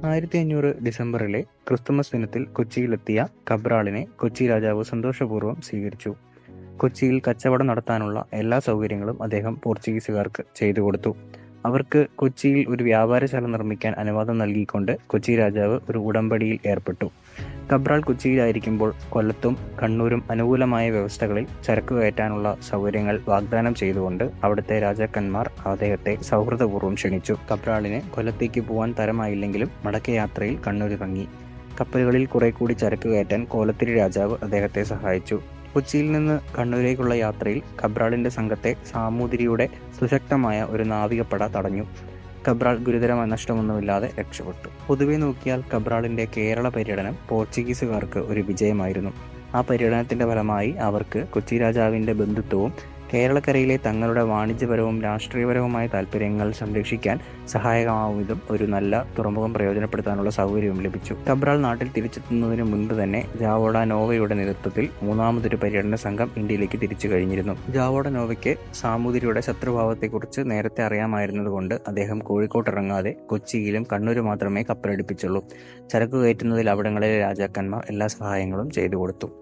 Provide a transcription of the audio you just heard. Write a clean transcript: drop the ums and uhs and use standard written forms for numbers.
1500 ഡിസംബറിലെ Christmas ദിനത്തിൽ കൊച്ചിയിലെത്തിയ കബ്രാളിനെ കൊച്ചി രാജാവ് സന്തോഷപൂർവ്വം സ്വീകരിച്ചു. കൊച്ചിയിൽ കച്ചവടം നടത്താനുള്ള എല്ലാ സൗകര്യങ്ങളും അദ്ദേഹം പോർച്ചുഗീസുകാർക്ക് ചെയ്തു കൊടുത്തു. അവർക്ക് കൊച്ചിയിൽ ഒരു വ്യാപാരശാല നിർമ്മിക്കാൻ അനുവാദം നൽകിക്കൊണ്ട് കൊച്ചി രാജാവ് ഒരു ഉടമ്പടിയിൽ ഏർപ്പെട്ടു. കബ്രാൾ കൊച്ചിയിലായിരിക്കുമ്പോൾ കൊല്ലത്തും കണ്ണൂരും അനുകൂലമായ വ്യവസ്ഥകളിൽ ചരക്ക് കയറ്റാനുള്ള സൗകര്യങ്ങൾ വാഗ്ദാനം ചെയ്തുകൊണ്ട് അവിടുത്തെ രാജാക്കന്മാർ അദ്ദേഹത്തെ സൗഹൃദപൂർവ്വം ക്ഷണിച്ചു. കബ്രാളിന് കൊല്ലത്തേക്ക് പോകാൻ തരമായില്ലെങ്കിലും മടക്കയാത്രയിൽ കണ്ണൂരിറങ്ങി. കപ്പലുകളിൽ കുറെ കൂടി ചരക്ക് കയറ്റാൻ കോലത്തിരി രാജാവ് അദ്ദേഹത്തെ സഹായിച്ചു. കൊച്ചിയിൽ നിന്ന് കണ്ണൂരേക്കുള്ള യാത്രയിൽ കബ്രാളിന്റെ സംഘത്തെ സാമൂതിരിയുടെ സുശക്തമായ ഒരു നാവികപ്പട തടഞ്ഞു. കബ്രാൾ ഗുരുതരമായ നഷ്ടമൊന്നുമില്ലാതെ രക്ഷപ്പെട്ടു. പൊതുവെ നോക്കിയാൽ കബ്രാളിന്റെ കേരള പര്യടനം പോർച്ചുഗീസുകാർക്ക് ഒരു വിജയമായിരുന്നു. ആ പര്യടനത്തിന്റെ ഫലമായി അവർക്ക് കൊച്ചി രാജാവിന്റെ ബന്ധുത്വവും കേരളക്കരയിലെ തങ്ങളുടെ വാണിജ്യപരവും രാഷ്ട്രീയപരവുമായ താൽപ്പര്യങ്ങൾ സംരക്ഷിക്കാൻ സഹായകമാവും വിധം ഒരു നല്ല തുറമുഖം പ്രയോജനപ്പെടുത്താനുള്ള സൗകര്യവും ലഭിച്ചു. കബ്രാൾ നാട്ടിൽ തിരിച്ചെത്തുന്നതിന് മുൻപ് തന്നെ ജാവോഡ നോവയുടെ നേതൃത്വത്തിൽ മൂന്നാമതൊരു പര്യടന സംഘം ഇന്ത്യയിലേക്ക് തിരിച്ചു കഴിഞ്ഞിരുന്നു. ജാവോഡ നോവയ്ക്ക് സാമൂതിരിയുടെ ശത്രുഭാവത്തെക്കുറിച്ച് നേരത്തെ അറിയാമായിരുന്നതുകൊണ്ട് അദ്ദേഹം കോഴിക്കോട്ടിറങ്ങാതെ കൊച്ചിയിലും കണ്ണൂര് മാത്രമേ കപ്പലടുപ്പിച്ചുള്ളൂ. ചരക്ക് കയറ്റുന്നതിൽ അവിടങ്ങളിലെ രാജാക്കന്മാർ എല്ലാ സഹായങ്ങളും ചെയ്തു കൊടുത്തു.